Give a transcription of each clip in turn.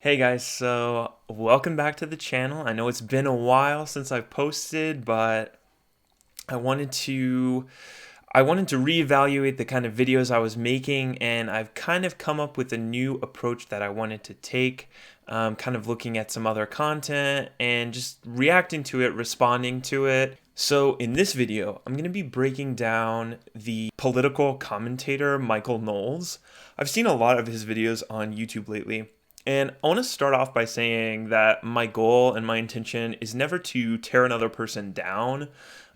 Hey guys, so welcome back to the channel. I know it's been a while since I've posted, but I wanted to I wanted to reevaluate the kind of videos I was making, and I've kind of come up with a new approach that I wanted to take, kind of looking at some other content and just reacting to it, responding to it. So in this video, I'm going to be breaking down the political commentator Michael Knowles. I've seen a lot of his videos on YouTube lately. And I want to start off by saying that my goal and my intention is never to tear another person down,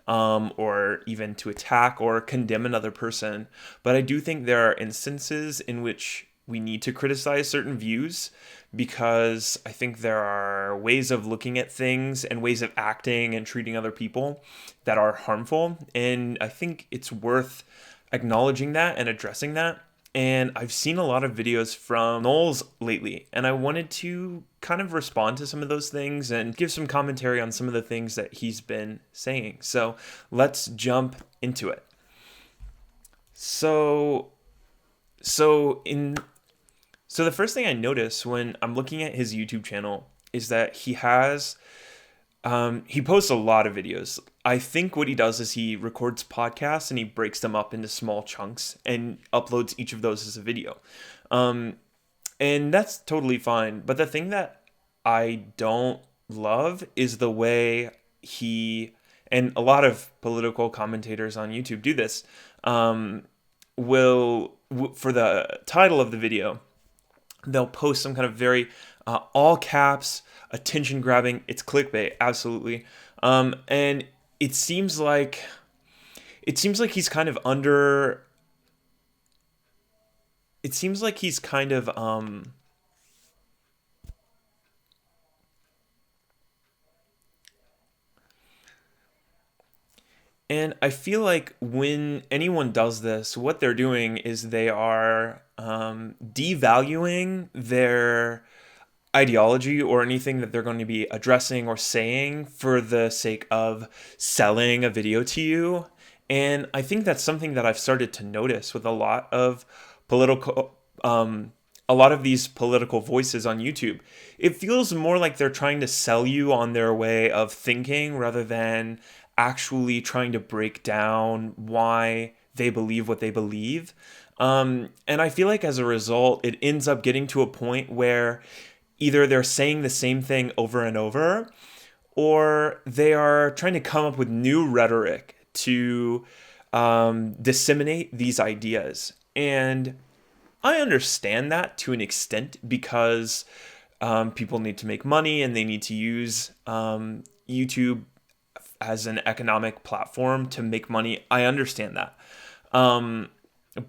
or even to attack or condemn another person. But I do think there are instances in which we need to criticize certain views because I think there are ways of looking at things and ways of acting and treating other people that are harmful. And I think it's worth acknowledging that and addressing that. And I've seen a lot of videos from Knowles lately, and I wanted to kind of respond to some of those things and give some commentary on some of the things that he's been saying. So let's jump into it. So, so in so the first thing I notice when I'm looking at his YouTube channel is that he posts a lot of videos. I think what he does is he records podcasts and he breaks them up into small chunks and uploads each of those as a video. Um, and that's totally fine. But the thing that I don't love is the way and a lot of political commentators on YouTube do this, for the title of the video, they'll post some kind of very all caps, attention grabbing. It's clickbait, absolutely. And it seems like he's kind of under. It seems like he's kind of And I feel like when anyone does this, what they're doing is they are devaluing their ideology or anything that they're going to be addressing or saying for the sake of selling a video to you. And I think that's something that I've started to notice with political, a lot of these political voices on YouTube. It feels more like they're trying to sell you on their way of thinking rather than actually trying to break down why they believe what they believe. And I feel like as a result, it ends up getting to a point where either they're saying the same thing over and over, or they are trying to come up with new rhetoric to disseminate these ideas. And I understand that to an extent because people need to make money and they need to use YouTube as an economic platform to make money. I understand that.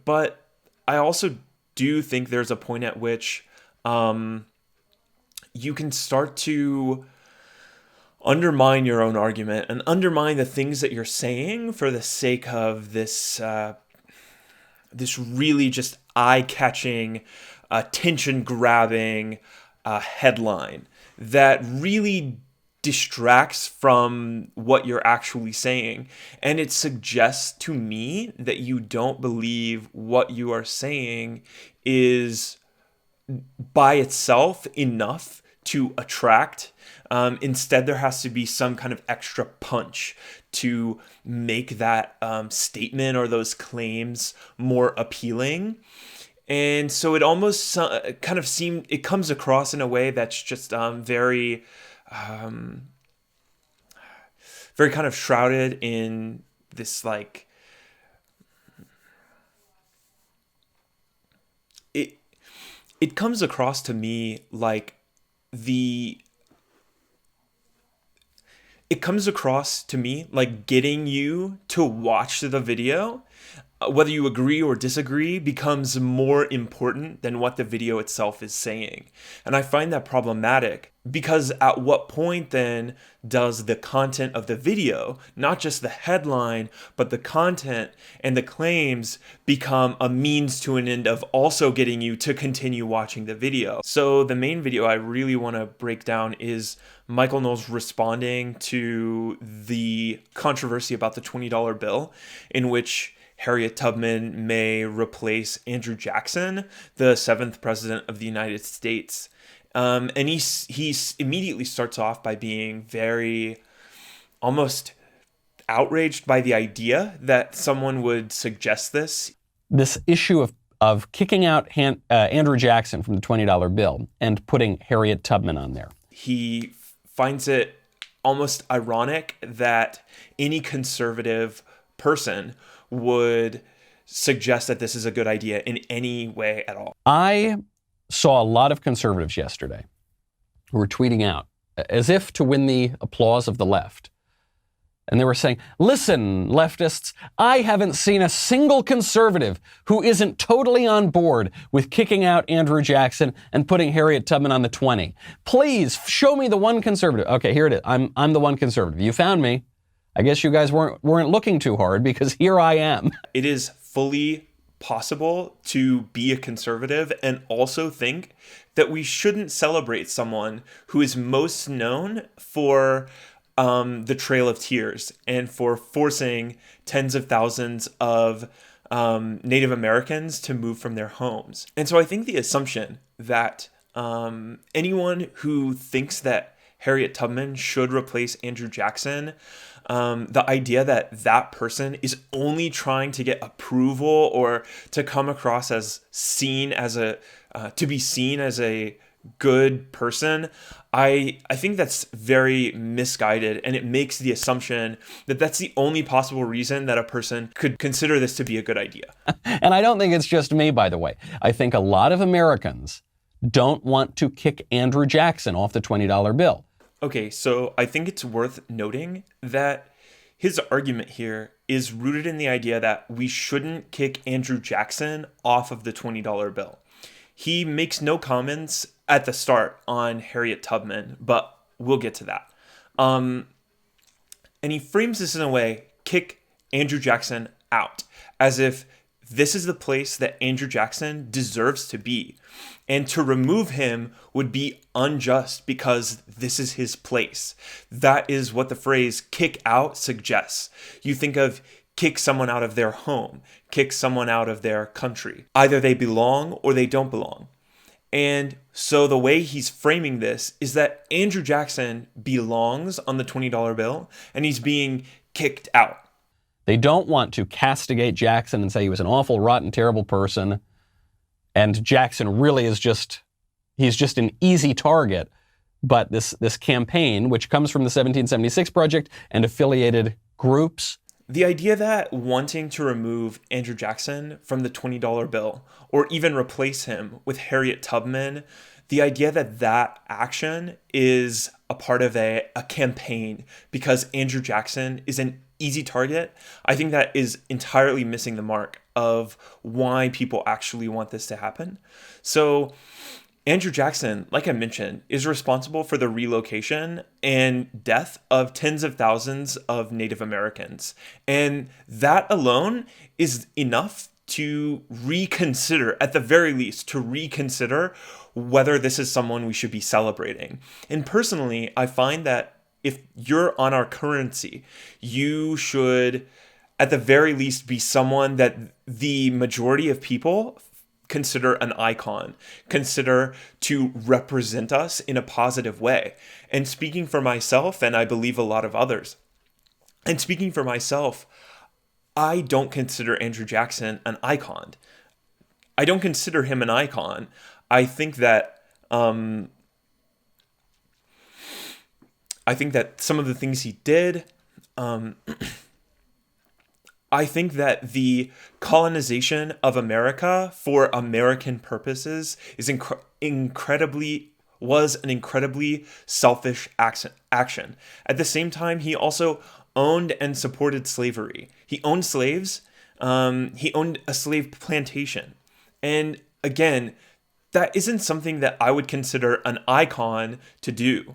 But I also do think there's a point at which you can start to undermine your own argument and undermine the things that you're saying for the sake of this really just eye-catching, attention-grabbing headline that really distracts from what you're actually saying. And it suggests to me that you don't believe what you are saying is by itself enough to attract. Instead, there has to be some kind of extra punch to make that statement or those claims more appealing. And so it almost it comes across in a way that's just very kind of shrouded in this it it comes across to me like the it comes across to me like getting you to watch the video, whether you agree or disagree, becomes more important than what the video itself is saying. And I find that problematic because at what point then does the content of the video, not just the headline, but the content and the claims, become a means to an end of also getting you to continue watching the video? So the main video I really want to break down is Michael Knowles responding to the controversy about the $20 bill, in which Harriet Tubman may replace Andrew Jackson, the seventh president of the United States. And he immediately starts off by being very almost outraged by the idea that someone would suggest this. This issue of kicking out Andrew Jackson from the $20 bill and putting Harriet Tubman on there. He finds it almost ironic that any conservative person would suggest that this is a good idea in any way at all. I saw a lot of conservatives yesterday who were tweeting out, as if to win the applause of the left. And they were saying, listen, leftists, I haven't seen a single conservative who isn't totally on board with kicking out Andrew Jackson and putting Harriet Tubman on the 20. Please show me the one conservative. Okay, here it is. I'm the one conservative. You found me. I guess you guys weren't looking too hard, because here I am. It is fully possible to be a conservative and also think that we shouldn't celebrate someone who is most known for the Trail of Tears and for forcing tens of thousands of Native Americans to move from their homes. And so I think the assumption that anyone who thinks that Harriet Tubman should replace Andrew Jackson, the idea that that person is only trying to get approval or to come across as seen as to be seen as a good person, I think that's very misguided, and it makes the assumption that that's the only possible reason that a person could consider this to be a good idea. And I don't think it's just me, by the way. I think a lot of Americans don't want to kick Andrew Jackson off the $20 bill. Okay, so I think it's worth noting that his argument here is rooted in the idea that we shouldn't kick Andrew Jackson off of the $20 bill. He makes no comments at the start on Harriet Tubman, but we'll get to that. And he frames this in a way, kick Andrew Jackson out, as if this is the place that Andrew Jackson deserves to be. And to remove him would be unjust because this is his place. That is what the phrase kick out suggests. You think of kick someone out of their home, kick someone out of their country. Either they belong or they don't belong. And so the way he's framing this is that Andrew Jackson belongs on the $20 bill and he's being kicked out. They don't want to castigate Jackson and say he was an awful, rotten, terrible person, and Jackson really is he's just an easy target. But this campaign, which comes from the 1776 Project and affiliated groups. The idea that wanting to remove Andrew Jackson from the $20 bill or even replace him with Harriet Tubman, the idea that that action is a part of a campaign because Andrew Jackson is an easy target, I think that is entirely missing the mark of why people actually want this to happen. So Andrew Jackson, like I mentioned, is responsible for the relocation and death of tens of thousands of Native Americans. And that alone is enough to reconsider, at the very least, to reconsider whether this is someone we should be celebrating. And personally, I find that if you're on our currency, you should, at the very least, be someone that the majority of people consider an icon, consider to represent us in a positive way. And speaking for myself, and I believe a lot of others, and speaking for myself, I don't consider Andrew Jackson an icon. I don't consider him an icon. I think that some of the things he did, I think that the colonization of America for American purposes is was an incredibly selfish action. At the same time, he also owned and supported slavery. He owned slaves. He owned a slave plantation. And again, that isn't something that I would consider an icon to do.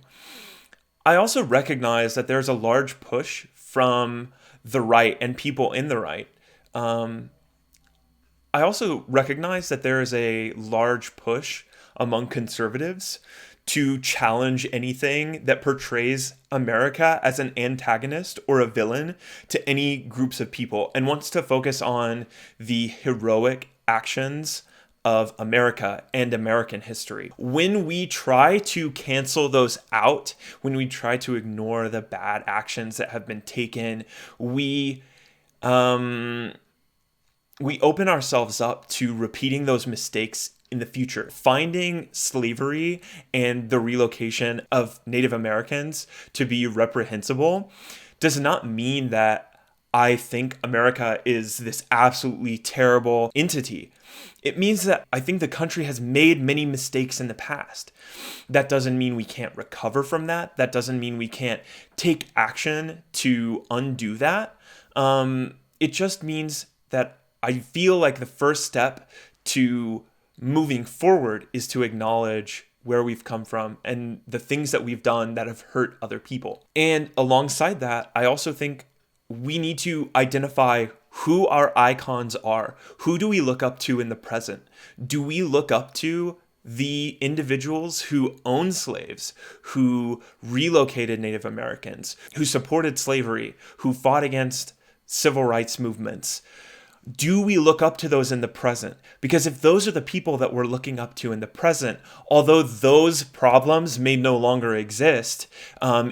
I also recognize that there's a large push from the right and people in the right. I also recognize that there is a large push among conservatives to challenge anything that portrays America as an antagonist or a villain to any groups of people and wants to focus on the heroic actions of America and American history. When we try to cancel those out, when we try to ignore the bad actions that have been taken, we open ourselves up to repeating those mistakes in the future. Finding slavery and the relocation of Native Americans to be reprehensible does not mean that I think America is this absolutely terrible entity. It means that I think the country has made many mistakes in the past. That doesn't mean we can't recover from that. That doesn't mean we can't take action to undo that. It just means that I feel like the first step to moving forward is to acknowledge where we've come from and the things that we've done that have hurt other people. And alongside that, I also think we need to identify who our icons are. Who do we look up to in the present? Do we look up to the individuals who owned slaves, who relocated Native Americans, who supported slavery, who fought against civil rights movements? Do we look up to those in the present? Because if those are the people that we're looking up to in the present, although those problems may no longer exist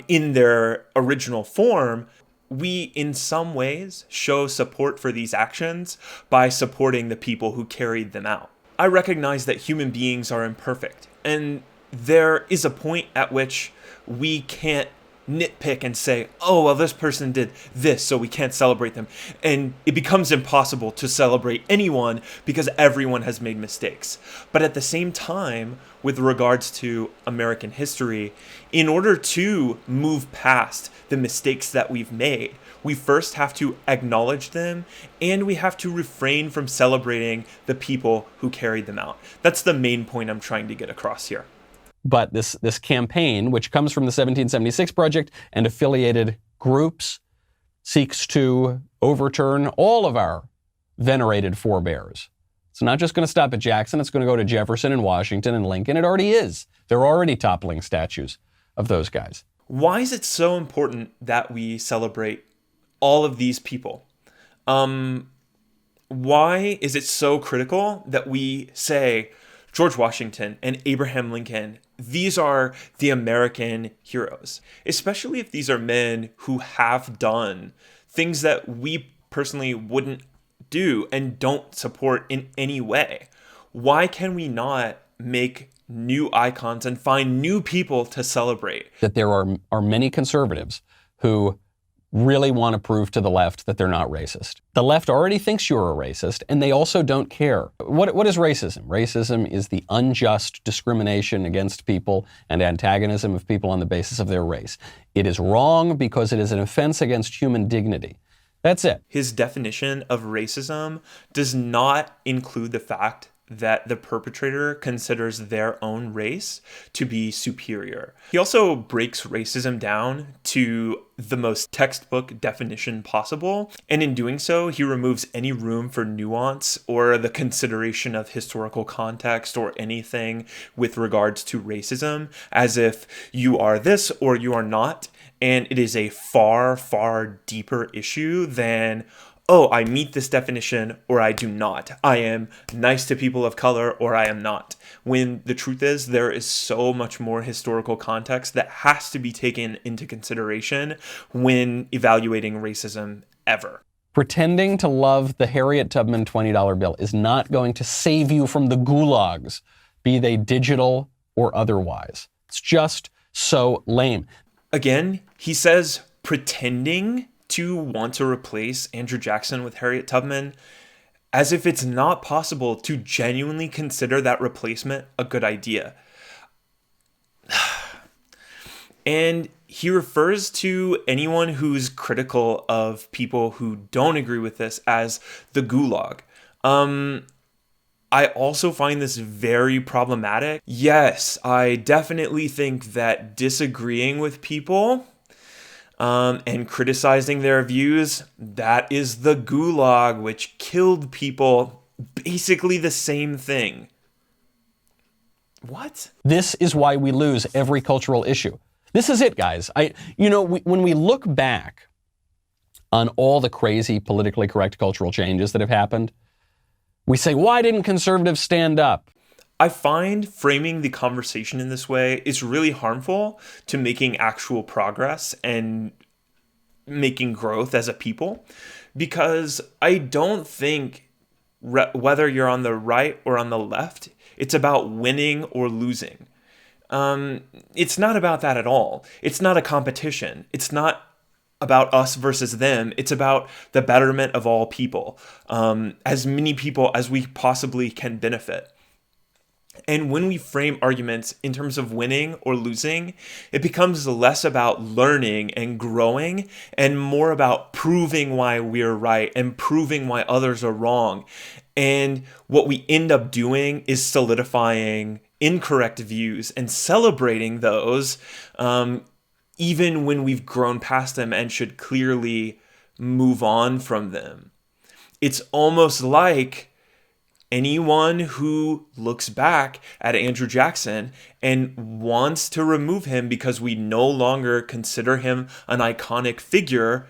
in their original form, we in some ways show support for these actions by supporting the people who carried them out. I recognize that human beings are imperfect, and there is a point at which we can't nitpick and say, oh, well, this person did this, so we can't celebrate them. And it becomes impossible to celebrate anyone because everyone has made mistakes. But at the same time, with regards to American history, in order to move past the mistakes that we've made, we first have to acknowledge them, and we have to refrain from celebrating the people who carried them out. That's the main point I'm trying to get across here. But this campaign, which comes from the 1776 Project and affiliated groups, seeks to overturn all of our venerated forebears. It's not just going to stop at Jackson. It's going to go to Jefferson and Washington and Lincoln. It already is. They're already toppling statues of those guys. Why is it so important that we celebrate all of these people? Why is it so critical that we say George Washington and Abraham Lincoln, these are the American heroes, especially if these are men who have done things that we personally wouldn't do and don't support in any way? Why can we not make new icons and find new people to celebrate? That there are many conservatives who really want to prove to the left that they're not racist. The left already thinks you're a racist, and they also don't care. What is racism? Racism is the unjust discrimination against people and antagonism of people on the basis of their race. It is wrong because it is an offense against human dignity. That's it. His definition of racism does not include the fact that the perpetrator considers their own race to be superior. He also breaks racism down to the most textbook definition possible, and in doing so, he removes any room for nuance or the consideration of historical context or anything with regards to racism, as if you are this or you are not, and it is a far, far deeper issue than, oh, I meet this definition or I do not. I am nice to people of color or I am not. When the truth is, there is so much more historical context that has to be taken into consideration when evaluating racism ever. Pretending to love the Harriet Tubman $20 bill is not going to save you from the gulags, be they digital or otherwise. It's just so lame. Again, he says pretending to want to replace Andrew Jackson with Harriet Tubman, as if it's not possible to genuinely consider that replacement a good idea. And he refers to anyone who's critical of people who don't agree with this as the gulag. I also find this very problematic. Yes, I definitely think that disagreeing with people and criticizing their views, that is the gulag, which killed people. Basically the same thing. What? This is why we lose every cultural issue. This is it, guys. When we look back on all the crazy politically correct cultural changes that have happened, We say, why didn't conservatives stand up? I find framing the conversation in this way is really harmful to making actual progress and making growth as a people, because I don't think whether you're on the right or on the left, it's about winning or losing. It's not about that at all. It's not a competition. It's not about us versus them. It's about the betterment of all people, as many people as we possibly can benefit. And when we frame arguments in terms of winning or losing, it becomes less about learning and growing and more about proving why we're right and proving why others are wrong. And what we end up doing is solidifying incorrect views and celebrating those, even when we've grown past them and should clearly move on from them. It's almost like anyone who looks back at Andrew Jackson and wants to remove him because we no longer consider him an iconic figure,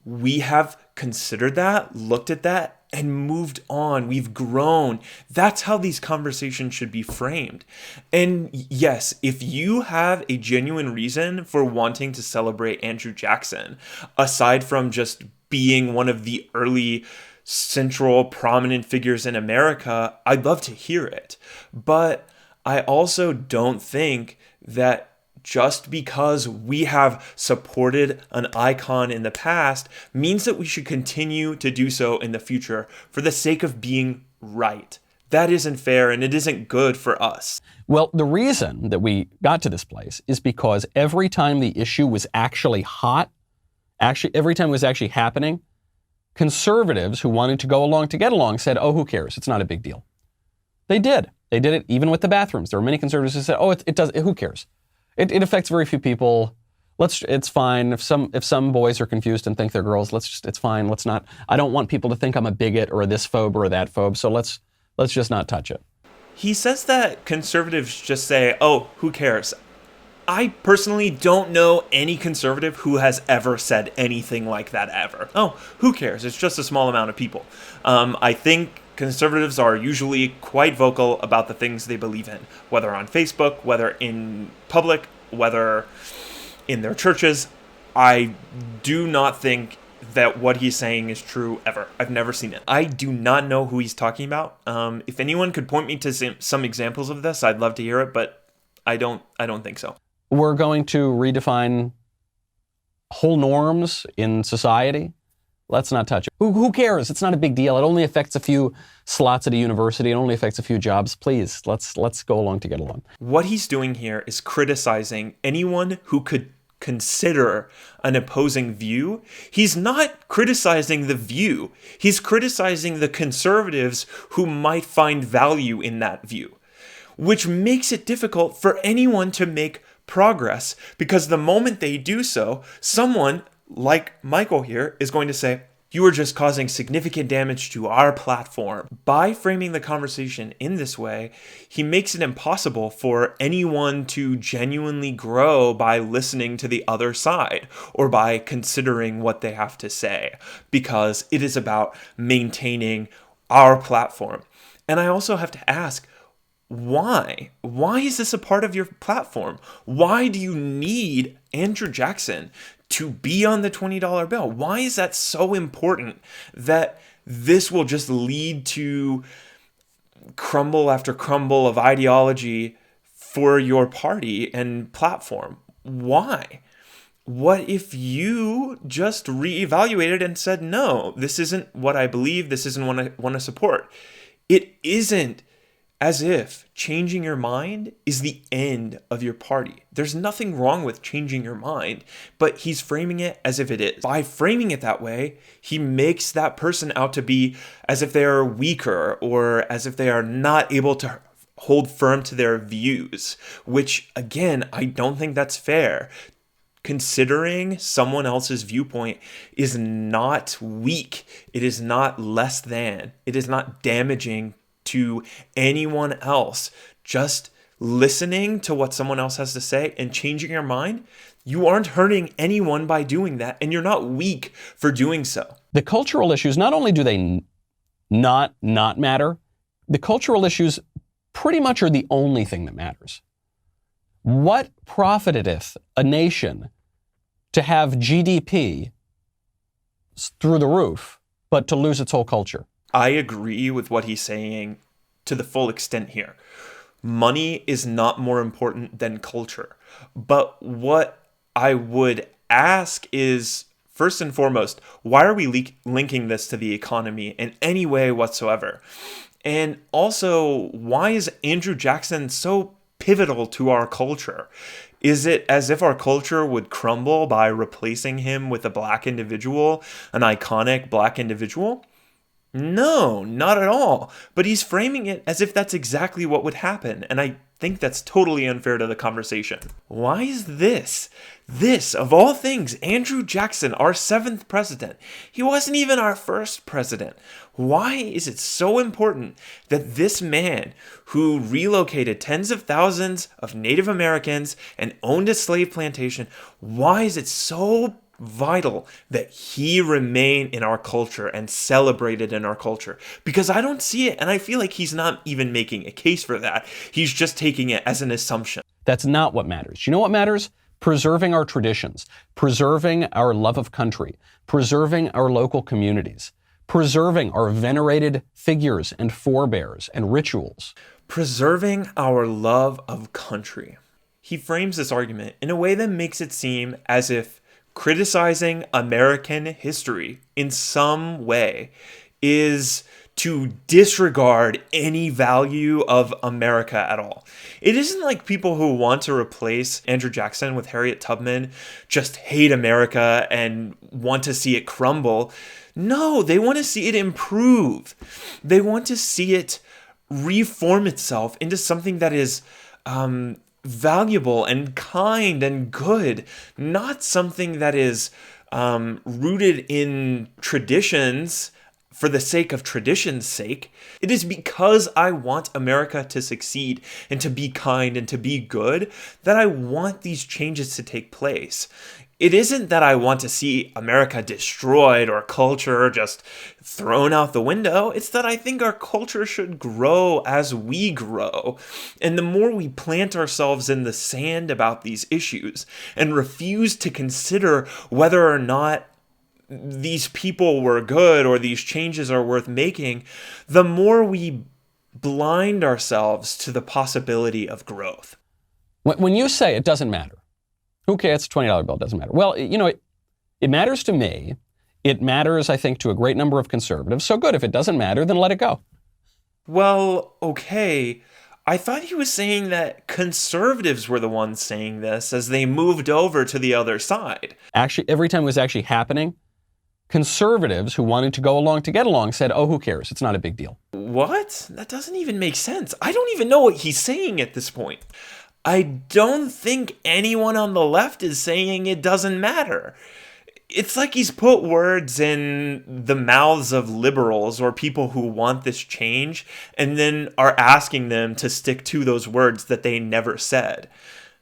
we have considered that, looked at that, and moved on. We've grown. That's how these conversations should be framed. And yes, if you have a genuine reason for wanting to celebrate Andrew Jackson, aside from just being one of the early central prominent figures in America, I'd love to hear it. But I also don't think that just because we have supported an icon in the past means that we should continue to do so in the future for the sake of being right. That isn't fair, and it isn't good for us. Well, the reason that we got to this place is because every time the issue was actually hot, every time it was actually happening, conservatives who wanted to go along to get along said, oh, who cares? It's not a big deal. They did. They did it even with the bathrooms. There were many conservatives who said, oh, it does. Who cares? It affects very few people. It's fine. If some boys are confused and think they're girls, it's fine. Let's not. I don't want people to think I'm a bigot or a this phobe or a that phobe. So let's just not touch it. He says that conservatives just say, oh, who cares? I personally don't know any conservative who has ever said anything like that ever. Oh, who cares? It's just a small amount of people. I think conservatives are usually quite vocal about the things they believe in, whether on Facebook, whether in public, whether in their churches. I do not think that what he's saying is true ever. I've never seen it. I do not know who he's talking about. If anyone could point me to some examples of this, I'd love to hear it, but I don't think so. We're going to redefine whole norms in society. Let's not touch it. Who cares? It's not a big deal. It only affects a few slots at a university. It only affects a few jobs. Please, let's go along to get along. What he's doing here is criticizing anyone who could consider an opposing view. He's not criticizing the view. He's criticizing the conservatives who might find value in that view, which makes it difficult for anyone to make progress, because the moment they do so, someone like Michael here is going to say, you are just causing significant damage to our platform. By framing the conversation in this way, he makes it impossible for anyone to genuinely grow by listening to the other side or by considering what they have to say, because it is about maintaining our platform. And I also have to ask, why? Why is this a part of your platform? Why do you need Andrew Jackson to be on the $20 bill? Why is that so important that this will just lead to crumble after crumble of ideology for your party and platform? Why? What if you just reevaluated and said, no, this isn't what I believe, this isn't what I want to support? It isn't as if changing your mind is the end of your party. There's nothing wrong with changing your mind, but he's framing it as if it is. By framing it that way, he makes that person out to be as if they are weaker or as if they are not able to hold firm to their views, which, again, I don't think that's fair. Considering someone else's viewpoint is not weak. It is not less than. It is not damaging to anyone else. Just listening to what someone else has to say and changing your mind, you aren't hurting anyone by doing that, and you're not weak for doing so. The cultural issues, not only do they not matter. The cultural issues pretty much are the only thing that matters. What profiteth a nation to have GDP through the roof, but to lose its whole culture? I agree with what he's saying to the full extent here. Money is not more important than culture. But what I would ask is, first and foremost, why are we linking this to the economy in any way whatsoever? And also, why is Andrew Jackson so pivotal to our culture? Is it as if our culture would crumble by replacing him with a black individual, an iconic black individual? No, not at all. But he's framing it as if that's exactly what would happen, and I think that's totally unfair to the conversation. Why is this, of all things, Andrew Jackson, our 7th president? He wasn't even our first president. Why is it so important that this man who relocated tens of thousands of Native Americans and owned a slave plantation, why is it so vital that he remain in our culture and celebrated in our culture? Because I don't see it, and I feel like he's not even making a case for that. He's just taking it as an assumption. That's not what matters. You know what matters? Preserving our traditions, preserving our love of country, preserving our local communities, preserving our venerated figures and forebears and rituals. Preserving our love of country. He frames this argument in a way that makes it seem as if criticizing American history in some way is to disregard any value of America at all. It isn't like people who want to replace Andrew Jackson with Harriet Tubman just hate America and want to see it crumble. No, they want to see it improve. They want to see it reform itself into something that is valuable and kind and good, not something that is rooted in traditions for the sake of tradition's sake. It is because I want America to succeed and to be kind and to be good that I want these changes to take place. It isn't that I want to see America destroyed or culture just thrown out the window. It's that I think our culture should grow as we grow. And the more we plant ourselves in the sand about these issues and refuse to consider whether or not these people were good or these changes are worth making, the more we blind ourselves to the possibility of growth. When you say it doesn't matter, who cares? It's a $20 bill, doesn't matter. Well, you know, it matters to me. It matters, I think, to a great number of conservatives. So good, if it doesn't matter, then let it go. Well, okay. I thought he was saying that conservatives were the ones saying this as they moved over to the other side. Actually, every time it was actually happening, conservatives who wanted to go along to get along said, oh, who cares? It's not a big deal. What? That doesn't even make sense. I don't even know what he's saying at this point. I don't think anyone on the left is saying it doesn't matter. It's like he's put words in the mouths of liberals or people who want this change and then are asking them to stick to those words that they never said.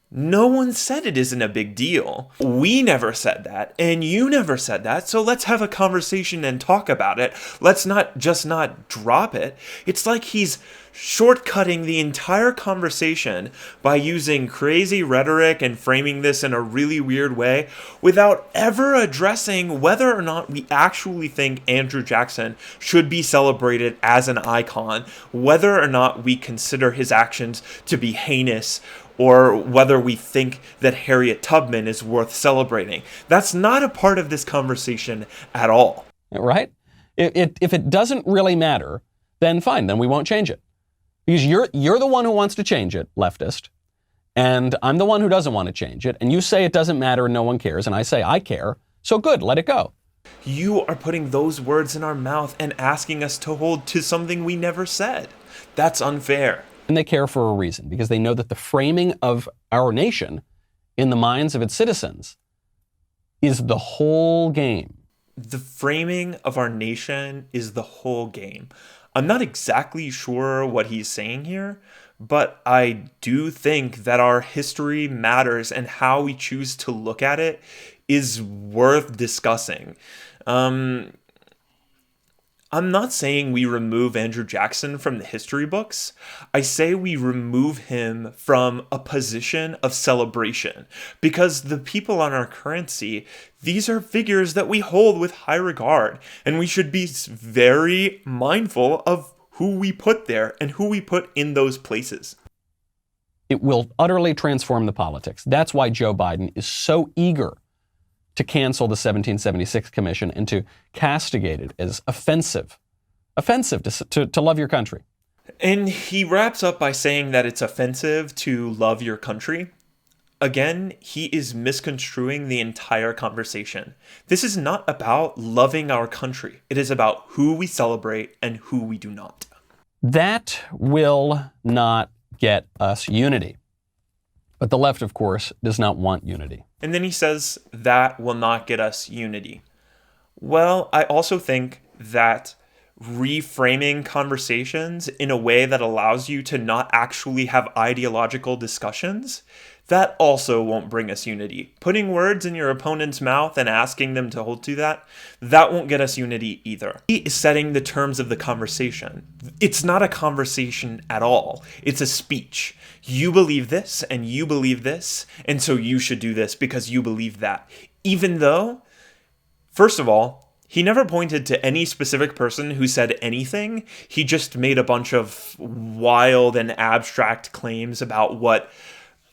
No one said it isn't a big deal. We never said that, and you never said that, so let's have a conversation and talk about it. Let's not drop it. It's like he's shortcutting the entire conversation by using crazy rhetoric and framing this in a really weird way without ever addressing whether or not we actually think Andrew Jackson should be celebrated as an icon, whether or not we consider his actions to be heinous, or whether we think that Harriet Tubman is worth celebrating. That's not a part of this conversation at all. Right? If it doesn't really matter, then fine, then we won't change it. Because you're the one who wants to change it, leftist, and I'm the one who doesn't want to change it, and you say it doesn't matter and no one cares, and I say I care, so good, let it go. You are putting those words in our mouth and asking us to hold to something we never said. That's unfair. And they care for a reason, because they know that the framing of our nation in the minds of its citizens is the whole game. The framing of our nation is the whole game. I'm not exactly sure what he's saying here, but I do think that our history matters and how we choose to look at it is worth discussing. I'm not saying we remove Andrew Jackson from the history books. I say we remove him from a position of celebration because the people on our currency, these are figures that we hold with high regard, and we should be very mindful of who we put there and who we put in those places. It will utterly transform the politics. That's why Joe Biden is so eager to cancel the 1776 Commission and to castigate it as offensive to love your country. And he wraps up by saying that it's offensive to love your country. Again, he is misconstruing the entire conversation. This is not about loving our country. It is about who we celebrate and who we do not. That will not get us unity. But the left, of course, does not want unity. And then he says that will not get us unity. Well, I also think that reframing conversations in a way that allows you to not actually have ideological discussions, that also won't bring us unity. Putting words in your opponent's mouth and asking them to hold to that won't get us unity either. He is setting the terms of the conversation. It's not a conversation at all. It's a speech. You believe this and you believe this, and so you should do this because you believe that. Even though, first of all, he never pointed to any specific person who said anything. He just made a bunch of wild and abstract claims about what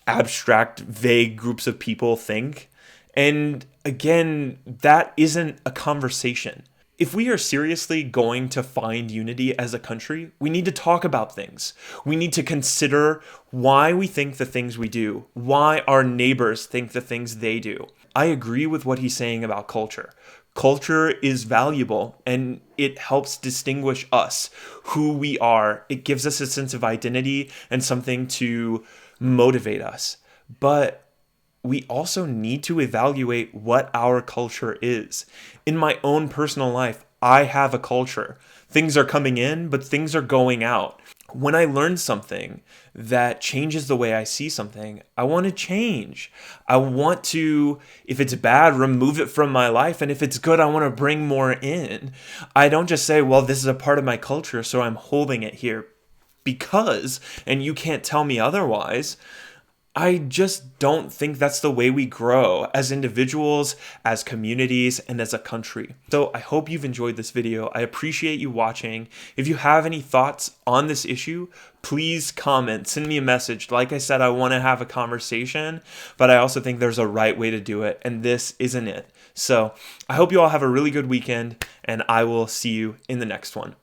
abstract, vague groups of people think. And again, that isn't a conversation. If we are seriously going to find unity as a country, we need to talk about things. We need to consider why we think the things we do, why our neighbors think the things they do. I agree with what he's saying about culture. Culture is valuable and it helps distinguish us, who we are. It gives us a sense of identity and something to motivate us. But we also need to evaluate what our culture is. In my own personal life, I have a culture. Things are coming in, but things are going out. When I learn something that changes the way I see something, I want to change. I want to, if it's bad, remove it from my life. And if it's good, I want to bring more in. I don't just say, well, this is a part of my culture, so I'm holding it here because, and you can't tell me otherwise. I just don't think that's the way we grow as individuals, as communities, and as a country. So I hope you've enjoyed this video. I appreciate you watching. If you have any thoughts on this issue, please comment, send me a message. Like I said, I want to have a conversation, but I also think there's a right way to do it, and this isn't it. So I hope you all have a really good weekend, and I will see you in the next one.